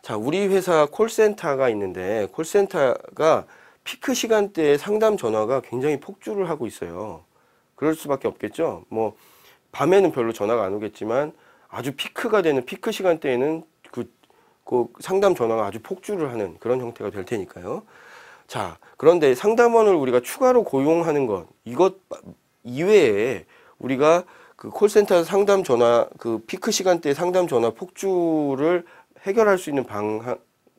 자, 우리 회사 콜센터가 있는데 콜센터가 피크 시간대에 상담 전화가 굉장히 폭주를 하고 있어요. 그럴 수밖에 없겠죠. 뭐 밤에는 별로 전화가 안 오겠지만 아주 피크가 되는 피크 시간대에는 그 상담 전화가 아주 폭주를 하는 그런 형태가 될 테니까요. 자, 그런데 상담원을 우리가 추가로 고용하는 것, 이것 이외에 우리가 그 콜센터 상담 전화, 그 피크 시간대 상담 전화 폭주를 해결할 수 있는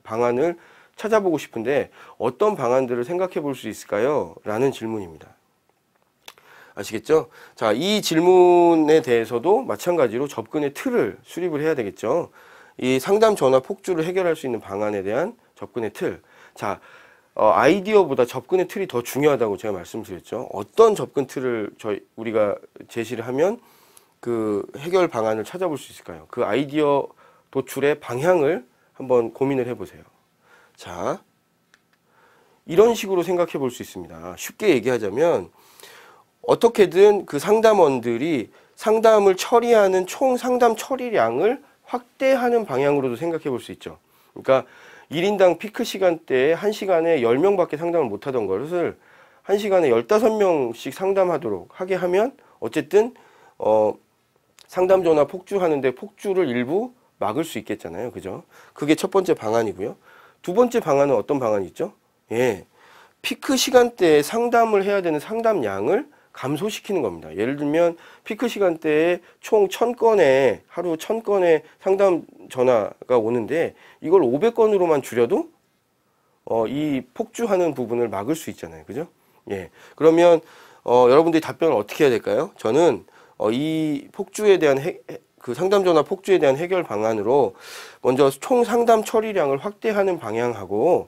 방안을 찾아보고 싶은데 어떤 방안들을 생각해 볼 수 있을까요? 라는 질문입니다. 아시겠죠? 자, 이 질문에 대해서도 마찬가지로 접근의 틀을 수립을 해야 되겠죠. 이 상담 전화 폭주를 해결할 수 있는 방안에 대한 접근의 틀. 자, 아이디어보다 접근의 틀이 더 중요하다고 제가 말씀드렸죠. 어떤 접근 틀을 우리가 제시를 하면 그 해결 방안을 찾아볼 수 있을까요? 그 아이디어 도출의 방향을 한번 고민을 해보세요. 자, 이런 식으로 생각해 볼 수 있습니다. 쉽게 얘기하자면 어떻게든 그 상담원들이 상담을 처리하는 총 상담 처리량을 확대하는 방향으로도 생각해 볼 수 있죠. 그러니까 1인당 피크 시간대에 1시간에 10명밖에 상담을 못하던 것을 1시간에 15명씩 상담하도록 하게 하면 어쨌든 상담 전화 폭주하는데 폭주를 일부 막을 수 있겠잖아요. 그죠? 그게 첫 번째 방안이고요. 두 번째 방안은 어떤 방안이 있죠? 예. 피크 시간대에 상담을 해야 되는 상담량을 감소시키는 겁니다. 예를 들면 피크 시간대에 총 1000건의 하루 1000건의 상담 전화가 오는데 이걸 500건으로만 줄여도 이 폭주하는 부분을 막을 수 있잖아요. 그죠? 예. 그러면 여러분들이 답변을 어떻게 해야 될까요? 저는 이 폭주에 대한 그 상담 전화 폭주에 대한 해결 방안으로 먼저 총 상담 처리량을 확대하는 방향하고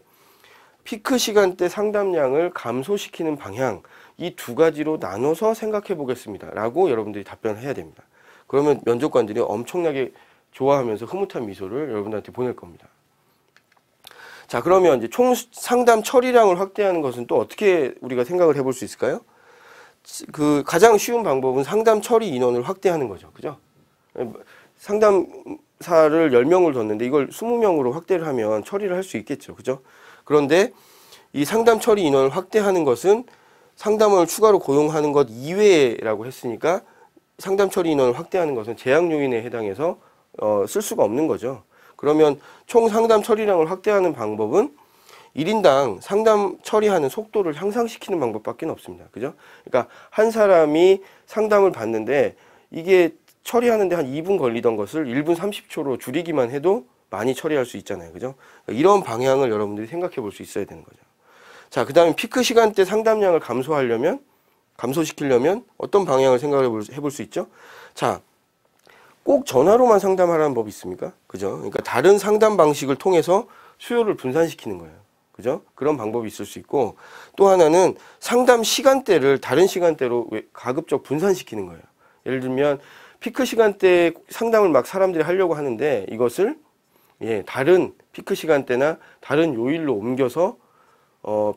피크 시간대 상담량을 감소시키는 방향, 이 두 가지로 나눠서 생각해 보겠습니다. 라고 여러분들이 답변을 해야 됩니다. 그러면 면접관들이 엄청나게 좋아하면서 흐뭇한 미소를 여러분들한테 보낼 겁니다. 자, 그러면 이제 총 상담 처리량을 확대하는 것은 또 어떻게 우리가 생각을 해볼 수 있을까요? 그 가장 쉬운 방법은 상담 처리 인원을 확대하는 거죠. 그죠? 상담사를 10명을 뒀는데 이걸 20명으로 확대를 하면 처리를 할 수 있겠죠. 그죠? 그런데 이 상담 처리 인원을 확대하는 것은 상담원을 추가로 고용하는 것 이외라고 했으니까 상담 처리 인원을 확대하는 것은 제약 요인에 해당해서 쓸 수가 없는 거죠. 그러면 총 상담 처리량을 확대하는 방법은 1인당 상담 처리하는 속도를 향상시키는 방법밖에 없습니다. 그죠? 그러니까 한 사람이 상담을 받는데 이게 처리하는데 한 2분 걸리던 것을 1분 30초로 줄이기만 해도 많이 처리할 수 있잖아요. 그죠? 이런 방향을 여러분들이 생각해 볼 수 있어야 되는 거죠. 자, 그 다음에 피크 시간대 상담량을 감소시키려면 어떤 방향을 생각해 볼 수 있죠? 자, 꼭 전화로만 상담하라는 법이 있습니까? 그죠? 그러니까 다른 상담 방식을 통해서 수요를 분산시키는 거예요. 그죠? 그런 방법이 있을 수 있고 또 하나는 상담 시간대를 다른 시간대로 가급적 분산시키는 거예요. 예를 들면 피크 시간대에 상담을 막 사람들이 하려고 하는데 이것을 다른 피크 시간대나 다른 요일로 옮겨서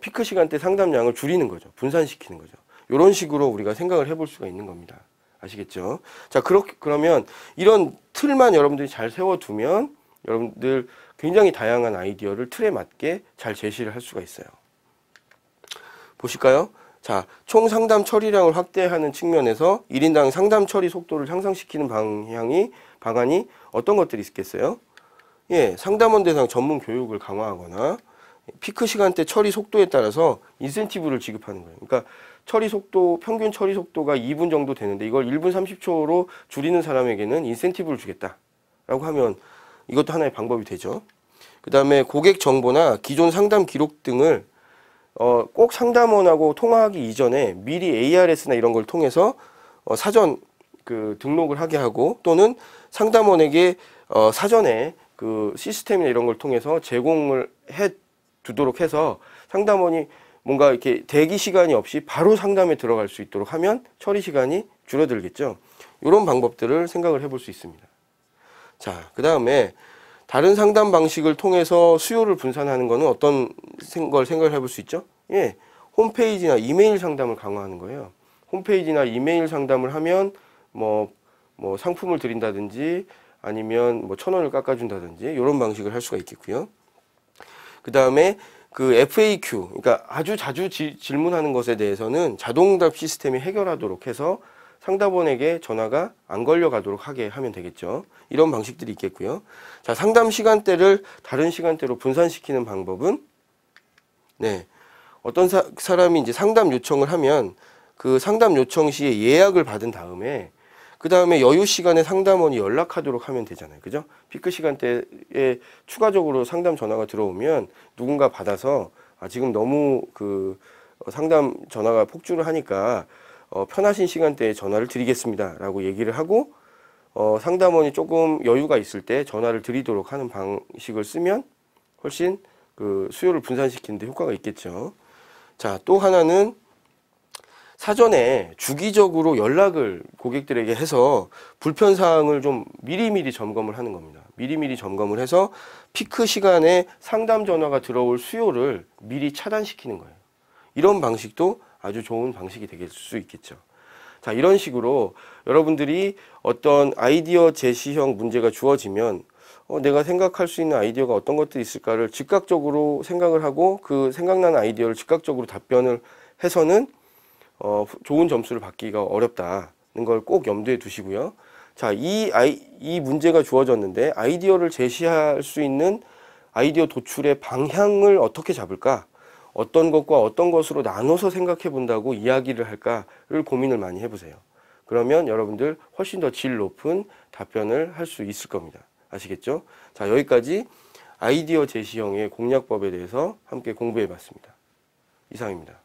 피크 시간대 상담량을 줄이는 거죠. 분산시키는 거죠. 이런 식으로 우리가 생각을 해볼 수가 있는 겁니다. 아시겠죠? 자, 그러면 이런 틀만 여러분들이 잘 세워두면 여러분들 굉장히 다양한 아이디어를 틀에 맞게 잘 제시를 할 수가 있어요. 보실까요? 자, 총 상담 처리량을 확대하는 측면에서 1인당 상담 처리 속도를 향상시키는 방안이 어떤 것들이 있겠어요? 예, 상담원 대상 전문 교육을 강화하거나 피크 시간대 처리 속도에 따라서 인센티브를 지급하는 거예요. 그러니까 처리 속도, 평균 처리 속도가 2분 정도 되는데 이걸 1분 30초로 줄이는 사람에게는 인센티브를 주겠다라고 하면 이것도 하나의 방법이 되죠. 그 다음에 고객 정보나 기존 상담 기록 등을 꼭 상담원하고 통화하기 이전에 미리 ARS나 이런 걸 통해서 사전 그 등록을 하게 하고 또는 상담원에게 사전에 그 시스템이나 이런 걸 통해서 제공을 해 두도록 해서 상담원이 뭔가 이렇게 대기 시간이 없이 바로 상담에 들어갈 수 있도록 하면 처리 시간이 줄어들겠죠. 이런 방법들을 생각을 해볼 수 있습니다. 자, 그 다음에 다른 상담 방식을 통해서 수요를 분산하는 거는 어떤 걸 생각을 해볼 수 있죠? 예, 홈페이지나 이메일 상담을 강화하는 거예요. 홈페이지나 이메일 상담을 하면 뭐 상품을 드린다든지 아니면 뭐 1,000원을 깎아준다든지 이런 방식을 할 수가 있겠고요. 그 다음에 그 FAQ, 그러니까 아주 자주 질문하는 것에 대해서는 자동응답 시스템이 해결하도록 해서 상담원에게 전화가 안 걸려가도록 하게 하면 되겠죠. 이런 방식들이 있겠고요. 자, 상담 시간대를 다른 시간대로 분산시키는 방법은 네, 어떤 사람이 이제 상담 요청을 하면 그 상담 요청 시에 예약을 받은 다음에 그 다음에 여유 시간에 상담원이 연락하도록 하면 되잖아요. 그죠? 피크 시간대에 추가적으로 상담 전화가 들어오면 누군가 받아서 지금 너무 그 상담 전화가 폭주를 하니까 편하신 시간대에 전화를 드리겠습니다 라고 얘기를 하고 상담원이 조금 여유가 있을 때 전화를 드리도록 하는 방식을 쓰면 훨씬 그 수요를 분산시키는 데 효과가 있겠죠. 자, 또 하나는 사전에 주기적으로 연락을 고객들에게 해서 불편사항을 좀 미리미리 점검을 하는 겁니다. 미리미리 점검을 해서 피크 시간에 상담 전화가 들어올 수요를 미리 차단시키는 거예요. 이런 방식도 아주 좋은 방식이 될 수 있겠죠. 자, 이런 식으로 여러분들이 어떤 아이디어 제시형 문제가 주어지면 내가 생각할 수 있는 아이디어가 어떤 것들이 있을까를 즉각적으로 생각을 하고 그 생각나는 아이디어를 즉각적으로 답변을 해서는 좋은 점수를 받기가 어렵다는 걸 꼭 염두에 두시고요. 자, 이 문제가 주어졌는데 아이디어를 제시할 수 있는 아이디어 도출의 방향을 어떻게 잡을까? 어떤 것과 어떤 것으로 나눠서 생각해 본다고 이야기를 할까를 고민을 많이 해보세요. 그러면 여러분들 훨씬 더 질 높은 답변을 할 수 있을 겁니다. 아시겠죠? 자, 여기까지 아이디어 제시형의 공략법에 대해서 함께 공부해 봤습니다. 이상입니다.